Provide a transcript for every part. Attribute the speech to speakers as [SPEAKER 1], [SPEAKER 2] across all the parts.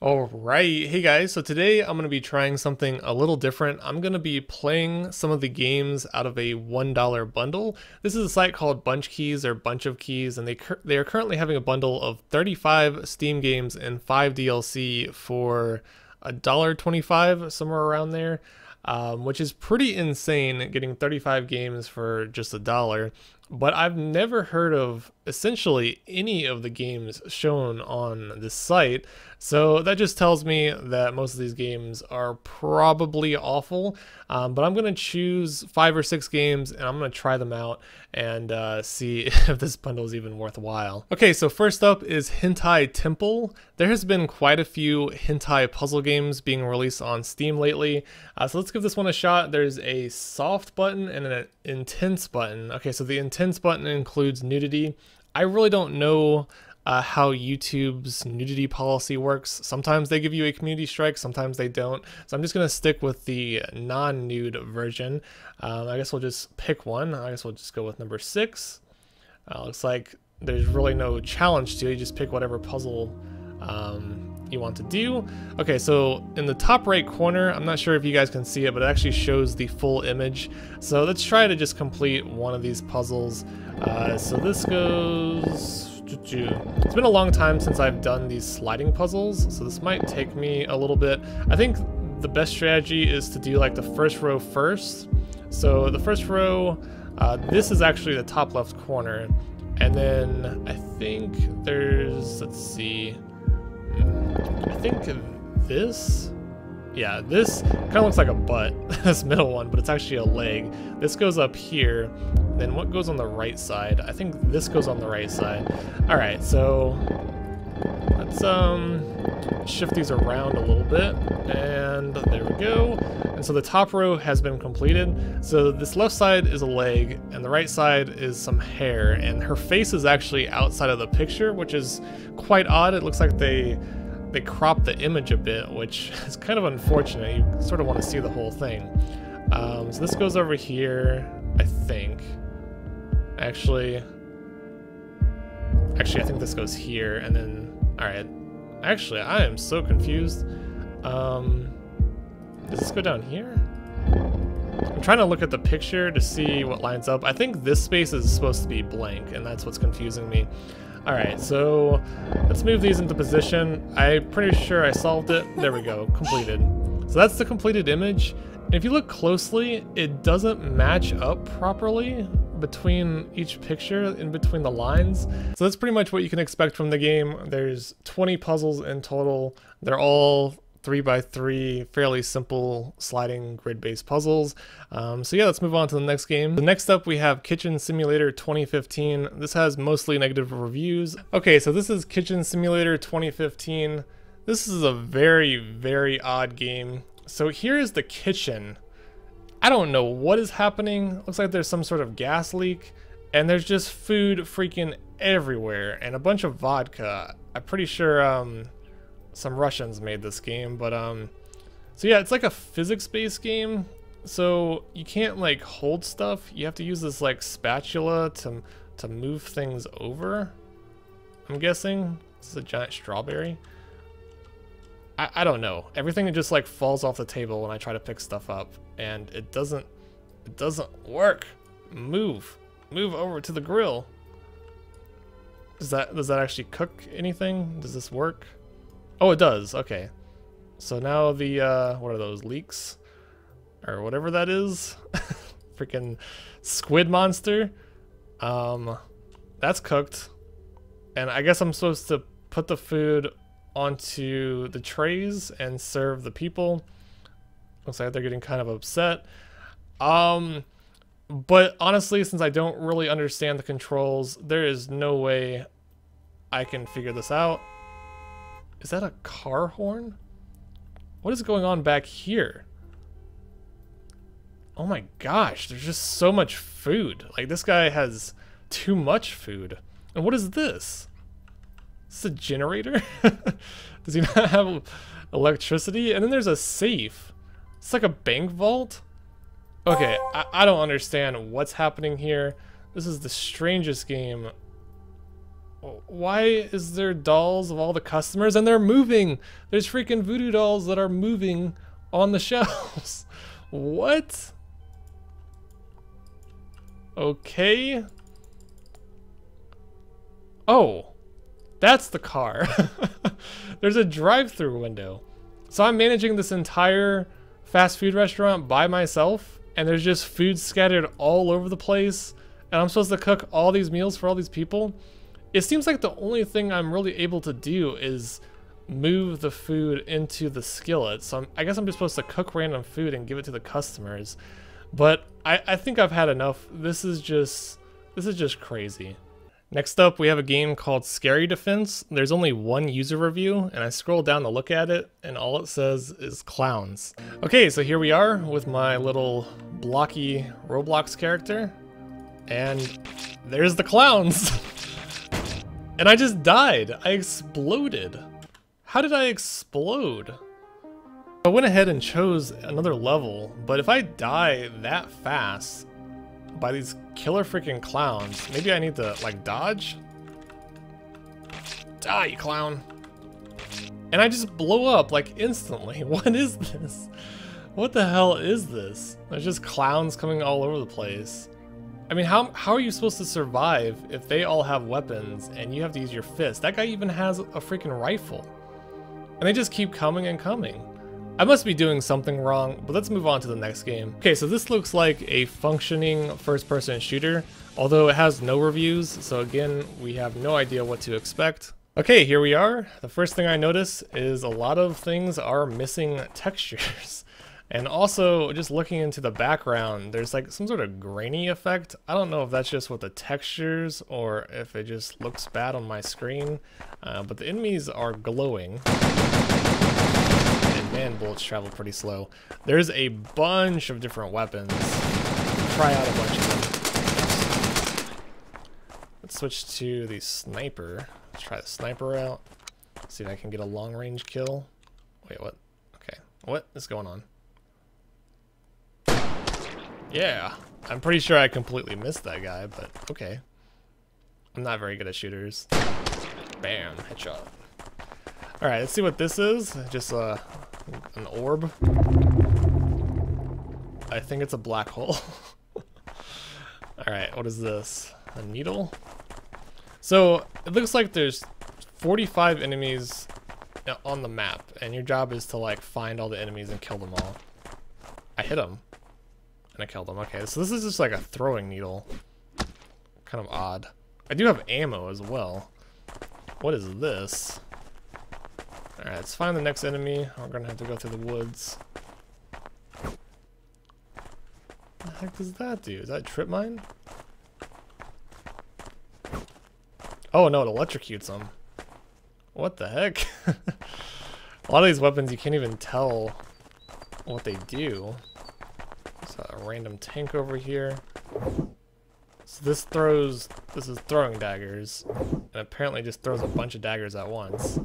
[SPEAKER 1] Alright, hey guys, so today I'm going to be trying something a little different. I'm going to be playing some of the games out of a $1 bundle. This is a site called Bunchkeys or Bunch of Keys, and they are currently having a bundle of 35 Steam games and 5 DLC for $1.25, somewhere around there, which is pretty insane, getting 35 games for just $1. But I've never heard of essentially any of the games shown on this site, so that just tells me that most of these games are probably awful. But I'm going to choose 5 or 6 games and I'm going to try them out and see if this bundle is even worthwhile. Okay, so first up is Hentai Temple. There has been quite a few hentai puzzle games being released on Steam lately, so let's give this one a shot. There's a soft button and an intense button. Okay, so the intense button includes nudity. I really don't know how YouTube's nudity policy works. Sometimes they give you a community strike, sometimes they don't. So I'm just going to stick with the non-nude version. I guess we'll just pick one. I guess we'll just go with number 6. Looks like there's really no challenge to it. You just pick whatever puzzle you want to do. Okay, so in the top right corner, I'm not sure if you guys can see it, but it actually shows the full image. So let's try to just complete one of these puzzles. So this goes... It's been a long time since I've done these sliding puzzles, so this might take me a little bit. I think the best strategy is to do like the first row first. So the first row, this is actually the top left corner. And then I think there's, let's see, I think this, yeah, this kind of looks like a butt, this middle one, but it's actually a leg. This goes up here. Then what goes on the right side? I think this goes on the right side. All right, so let's shift these around a little bit, and there we go. And so the top row has been completed. So this left side is a leg, and the right side is some hair, and her face is actually outside of the picture, which is quite odd. It looks like they cropped the image a bit, which is kind of unfortunate. You sort of want to see the whole thing. So this goes over here, I think. Actually, I think this goes here, and then, all right. Actually, I am so confused. Does this go down here? I'm trying to look at the picture to see what lines up. I think this space is supposed to be blank, and that's what's confusing me. All right, so let's move these into position. I'm pretty sure I solved it. There we go, completed. So that's the completed image. And if you look closely, it doesn't match up properly between each picture, in between the lines. So that's pretty much what you can expect from the game. There's 20 puzzles in total. They're all 3x3, fairly simple sliding grid-based puzzles. So yeah, let's move on to the next game. The next up we have Kitchen Simulator 2015. This has mostly negative reviews. Okay, so this is Kitchen Simulator 2015. This is a very, very odd game. So here is the kitchen. I don't know what is happening. Looks like there's some sort of gas leak, and there's just food freaking everywhere, and a bunch of vodka. I'm pretty sure some Russians made this game, but so yeah, it's like a physics-based game. So you can't like hold stuff. You have to use this like spatula to move things over. I'm guessing this is a giant strawberry. I don't know. Everything just like falls off the table when I try to pick stuff up, and it doesn't work. Move over to the grill. Does that actually cook anything? Does this work? Oh, it does. Okay. So now the what are those, leeks or whatever that is? Freaking squid monster. That's cooked, and I guess I'm supposed to put the food onto the trays and serve the people. Looks like they're getting kind of upset. But honestly, since I don't really understand the controls, there is no way I can figure this out. Is that a car horn? What is going on back here? Oh my gosh, there's just so much food. Like, this guy has too much food. And what is this? Is this a generator? Does he not have electricity? And then there's a safe. It's like a bank vault. Okay, I don't understand what's happening here. This is the strangest game Why is there dolls of all the customers and they're moving? There's freaking voodoo dolls that are moving on the shelves. What? Okay. Oh, that's the car. There's a drive-through window. So I'm managing this entire fast food restaurant by myself, and there's just food scattered all over the place, and I'm supposed to cook all these meals for all these people. It seems like the only thing I'm really able to do is move the food into the skillet. So I guess I'm just supposed to cook random food and give it to the customers. But I think I've had enough. This is just crazy. Next up, we have a game called Scary Defense. There's only one user review, and I scrolled down to look at it, and all it says is clowns. Okay, so here we are with my little blocky Roblox character, and there's the clowns. And I just died. I exploded. How did I explode? I went ahead and chose another level, but if I die that fast by these killer freaking clowns, maybe I need to like dodge? Die, you clown. And I just blow up like instantly. What is this? What the hell is this? There's just clowns coming all over the place. I mean, how are you supposed to survive if they all have weapons and you have to use your fist? That guy even has a freaking rifle. And they just keep coming and coming. I must be doing something wrong, but let's move on to the next game. Okay, so this looks like a functioning first-person shooter, although it has no reviews, so again, we have no idea what to expect. Okay, here we are. The first thing I notice is a lot of things are missing textures. And also, just looking into the background, there's like some sort of grainy effect. I don't know if that's just with the textures or if it just looks bad on my screen, but the enemies are glowing. And man, bullets travel pretty slow. There's a bunch of different weapons. Try out a bunch of them. Let's switch to the sniper. Let's try the sniper out. See if I can get a long range kill. Wait, what? Okay, what is going on? Yeah, I'm pretty sure I completely missed that guy, but okay. I'm not very good at shooters. Bam, headshot. Alright, let's see what this is. Just an orb. I think it's a black hole. Alright, what is this? A needle? So, it looks like there's 45 enemies on the map, and your job is to like find all the enemies and kill them all. I hit them. I killed him. Okay, so this is just like a throwing needle. Kind of odd. I do have ammo as well. What is this? Alright, let's find the next enemy. We're gonna have to go through the woods. What the heck does that do? Is that a trip mine? Oh no, it electrocutes them. What the heck? A lot of these weapons you can't even tell what they do. A random tank over here. So this is throwing daggers, and apparently just throws a bunch of daggers at once.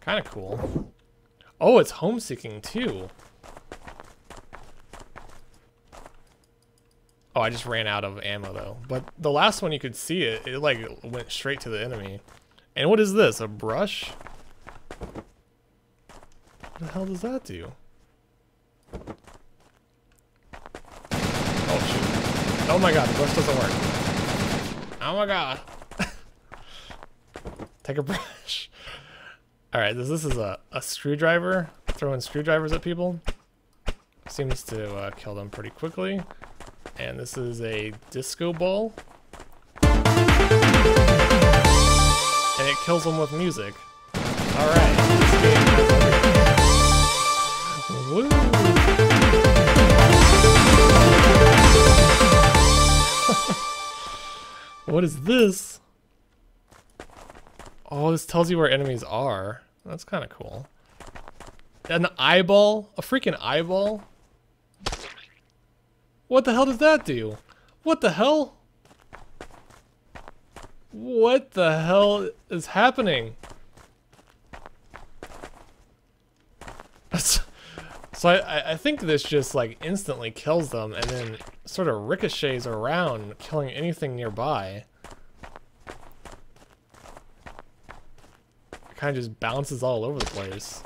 [SPEAKER 1] Kind of cool. Oh, it's home-seeking too. Oh, I just ran out of ammo though. But the last one you could see it like went straight to the enemy. And what is this? A brush? What the hell does that do? Oh my god, the brush doesn't work. Oh my god. Take a brush. Alright, this is a screwdriver. Throwing screwdrivers at people. Seems to kill them pretty quickly. And this is a disco ball. And it kills them with music. Alright, this game has everything. Woo! What is this? Oh, this tells you where enemies are. That's kind of cool. An eyeball? A freaking eyeball? What the hell does that do? What the hell? What the hell is happening? So I think this just like instantly kills them and then sort of ricochets around, killing anything nearby. kind of just bounces all over the place.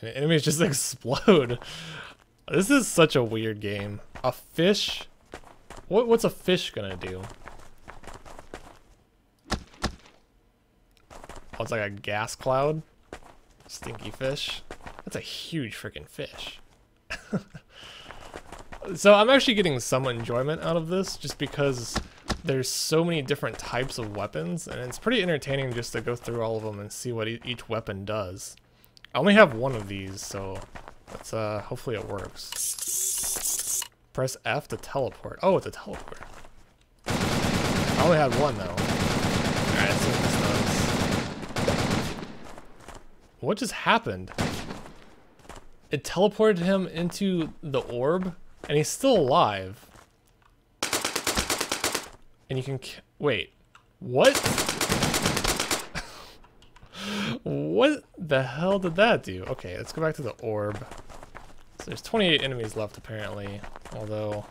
[SPEAKER 1] And enemies just explode. This is such a weird game. A fish? What's a fish gonna do? Oh, it's like a gas cloud. Stinky fish. That's a huge freaking fish. So I'm actually getting some enjoyment out of this just because there's so many different types of weapons, and it's pretty entertaining just to go through all of them and see what each weapon does. I only have one of these, so let's hopefully it works. Press F to teleport. Oh, it's a teleport. I only had one though. Alright, let's see what this does. What just happened? It teleported him into the orb, and he's still alive. And you can wait. What? What the hell did that do? Okay, let's go back to the orb. So there's 28 enemies left apparently, although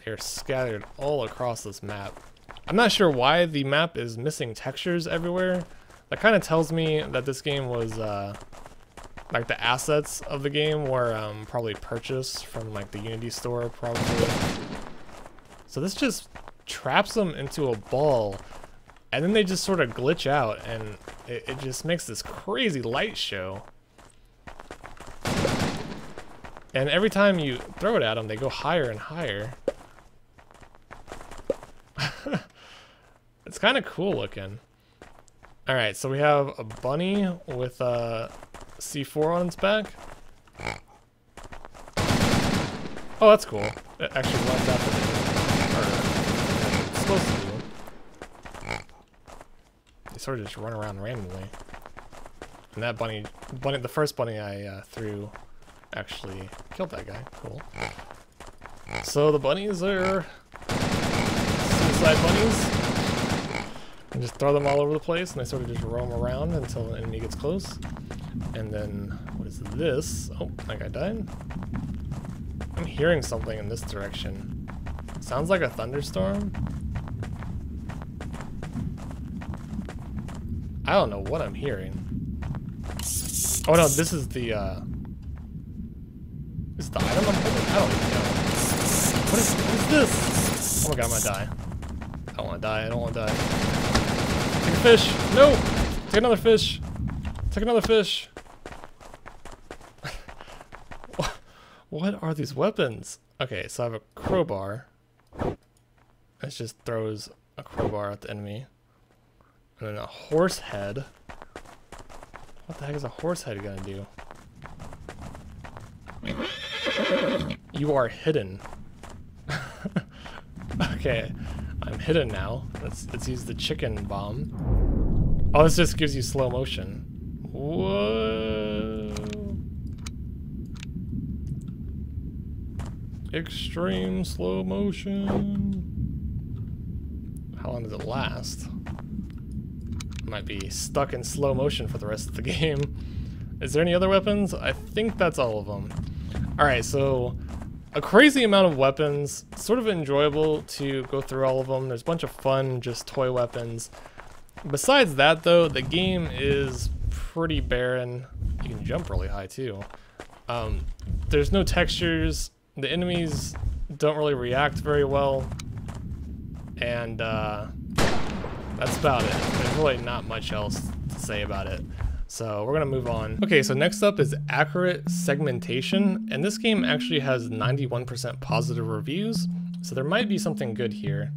[SPEAKER 1] they're scattered all across this map. I'm not sure why the map is missing textures everywhere. That kind of tells me that this game was like the assets of the game were probably purchased from like the Unity store probably. So this just traps them into a ball, and then they just sort of glitch out, and it just makes this crazy light show. And every time you throw it at them, they go higher and higher. It's kind of cool looking. Alright, so we have a bunny with C4 on its back. Oh, that's cool. It actually runs after it's supposed to do. They sort of just run around randomly. And that bunny, the first bunny I threw actually killed that guy. Cool. So the bunnies are suicide bunnies. And just throw them all over the place, and they sort of just roam around until an enemy gets close. And then, what is this? Oh, that guy died. I'm hearing something in this direction. Sounds like a thunderstorm. I don't know what I'm hearing. Oh no, this is the is the item I'm holding? I don't even know. What is this? Oh my god, I'm gonna die. I don't wanna die, I don't wanna die. Take a fish! No! Take another fish! Take another fish! What are these weapons? Okay, so I have a crowbar. It just throws a crowbar at the enemy. And then a horse head. What the heck is a horse head gonna do? You are hidden. Okay, I'm hidden now. Let's use the chicken bomb. Oh, this just gives you slow motion. Whoa. Extreme slow motion. How long does it last? Might be stuck in slow motion for the rest of the game. Is there any other weapons? I think that's all of them. Alright, so a crazy amount of weapons. Sort of enjoyable to go through all of them. There's a bunch of fun, just toy weapons. Besides that though, the game is pretty barren. You can jump really high too. There's no textures. The enemies don't really react very well. And that's about it. There's really not much else to say about it. So we're gonna move on. Okay, so next up is Accurate Segmentation, and this game actually has 91% positive reviews, so there might be something good here.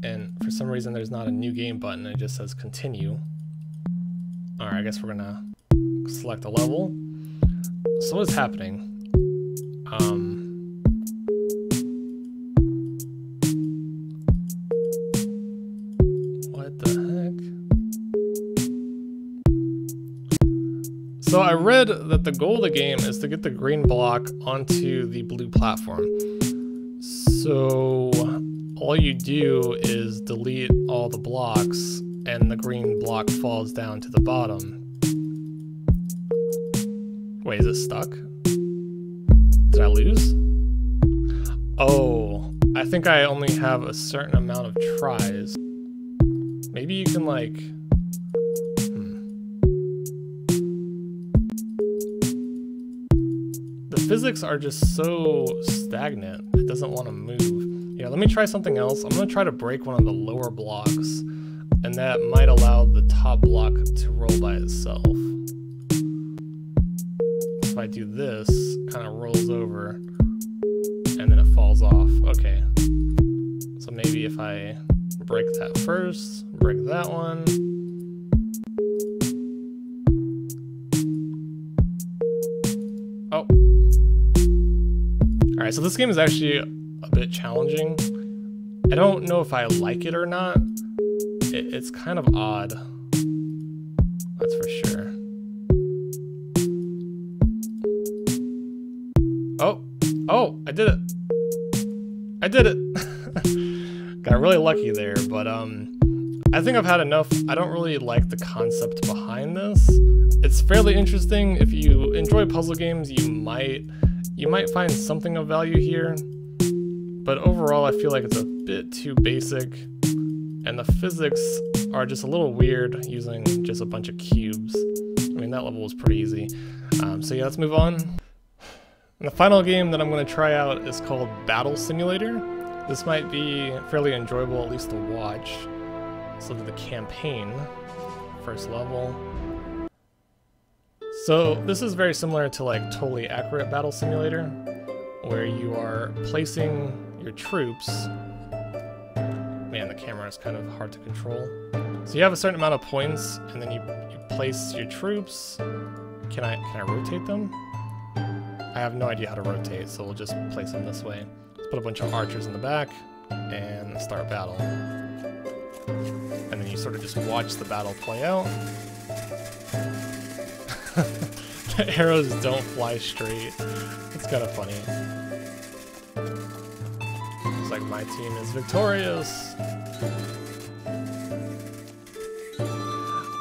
[SPEAKER 1] And for some reason there's not a new game button, it just says continue. Alright, I guess we're gonna select a level. So what is happening? What the heck? So I read that the goal of the game is to get the green block onto the blue platform. So all you do is delete all the blocks and the green block falls down to the bottom. Wait, is it stuck? Did I lose? Oh, I think I only have a certain amount of tries. Maybe you can like... The physics are just so stagnant. It doesn't want to move. Yeah, let me try something else. I'm gonna try to break one of the lower blocks, and that might allow the top block to roll by itself. If I do this, it kind of rolls over, and then it falls off. Okay. So maybe if I break that first, break that one. Oh. Alright, so this game is actually a bit challenging. I don't know if I like it or not. It's kind of odd. That's for sure. Oh! Oh! I did it! I did it! Got really lucky there, but I think I've had enough. I don't really like the concept behind this. It's fairly interesting. If you enjoy puzzle games, you might find something of value here. But overall, I feel like it's a bit too basic, and the physics are just a little weird using just a bunch of cubes. I mean, that level was pretty easy. So yeah, let's move on. And the final game that I'm going to try out is called Battle Simulator. This might be fairly enjoyable, at least to watch. Let's look at the campaign. First level. So this is very similar to like Totally Accurate Battle Simulator, where you are placing your troops. Man, the camera is kind of hard to control. So you have a certain amount of points, and then you place your troops. Can I rotate them? I have no idea how to rotate, so we'll just place them this way. Let's put a bunch of archers in the back and start battle. And then you sort of just watch the battle play out. The arrows don't fly straight. It's kind of funny. Looks like my team is victorious.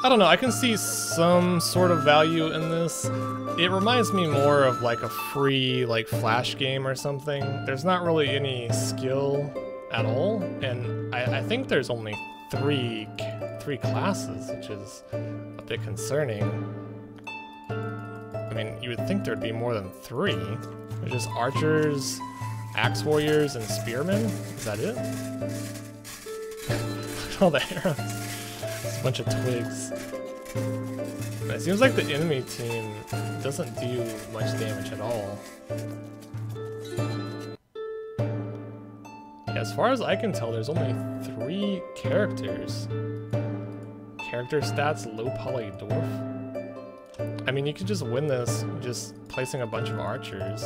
[SPEAKER 1] I don't know, I can see some sort of value in this. It reminds me more of like a free like Flash game or something. There's not really any skill at all, and I think there's only three classes, which is a bit concerning. I mean, you would think there'd be more than 3. There's just archers, axe warriors, and spearmen. Is that it? Look at all the arrows. It's a bunch of twigs. And it seems like the enemy team doesn't do much damage at all. Yeah, as far as I can tell, there's only 3 characters. Character stats, low poly dwarf. I mean, you could just win this just placing a bunch of archers.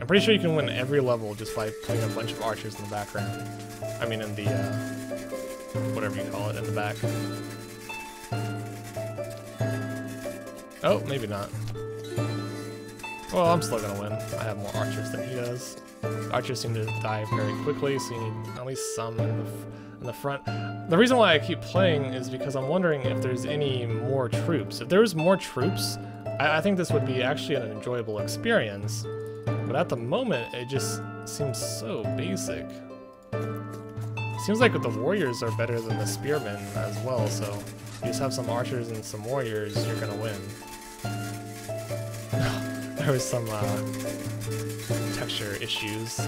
[SPEAKER 1] I'm pretty sure you can win every level just by putting a bunch of archers in the background. I mean, in the, whatever you call it, in the back. Oh, maybe not. Well, I'm still gonna win. I have more archers than he does. Archers seem to die very quickly, so you need at least some in the front. The reason why I keep playing is because I'm wondering if there's any more troops. If there was more troops, I think this would be actually an enjoyable experience. But at the moment, it just seems so basic. It seems like the warriors are better than the spearmen as well, so if you just have some archers and some warriors, you're gonna win. There was some texture issues.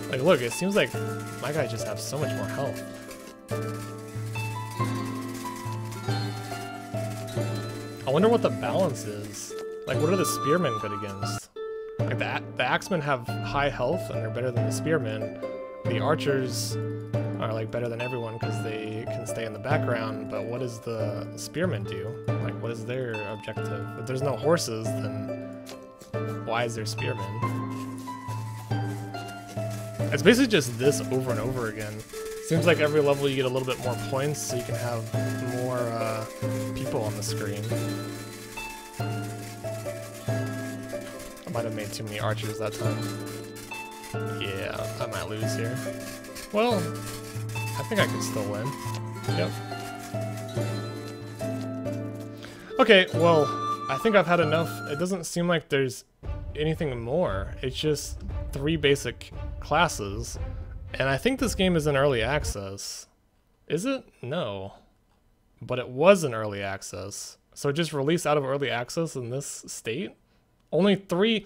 [SPEAKER 1] Like, look, it seems like my guy just has so much more health. I wonder what the balance is. Like, what are the spearmen good against? Like, the axemen have high health and they're better than the spearmen. The archers are like better than everyone because they can stay in the background, but what does the spearmen do? Like, what is their objective? If there's no horses, then why is there spearmen? It's basically just this over and over again. Seems like every level you get a little bit more points, so you can have more people on the screen. I might have made too many archers that time. Yeah, I might lose here. Well, I think I can still win. Yep. Okay, well, I think I've had enough. It doesn't seem like there's anything more. It's just 3 basic classes. And I think this game is in early access. Is it? No. But it was in early access. So it just released out of early access in this state? Only three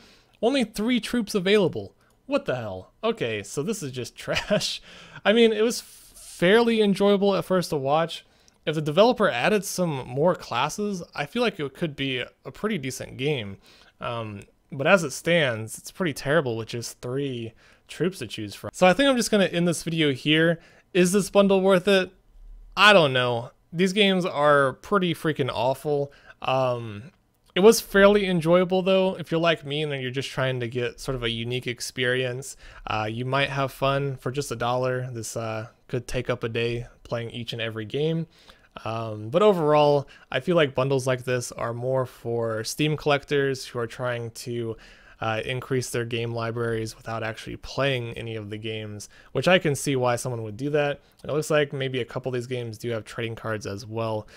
[SPEAKER 1] troops available. What the hell? Okay, so this is just trash. I mean, it was fairly enjoyable at first to watch. If the developer added some more classes, I feel like it could be a pretty decent game. But as it stands, it's pretty terrible with just 3 troops to choose from. So I think I'm just going to end this video here. Is this bundle worth it? I don't know. These games are pretty freaking awful. It was fairly enjoyable though. If you're like me and you're just trying to get sort of a unique experience, you might have fun for just $1. This could take up a day playing each and every game. But overall, I feel like bundles like this are more for Steam collectors who are trying to increase their game libraries without actually playing any of the games, which I can see why someone would do that. It looks like maybe a couple of these games do have trading cards as well.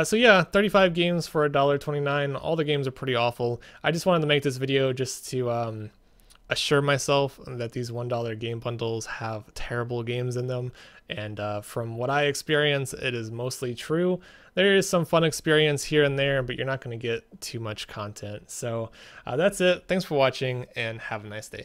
[SPEAKER 1] So yeah, 35 games for $1.29. All the games are pretty awful. I just wanted to make this video just to assure myself that these $1 game bundles have terrible games in them. And from what I experience, it is mostly true. There is some fun experience here and there, but you're not going to get too much content. So that's it. Thanks for watching and have a nice day.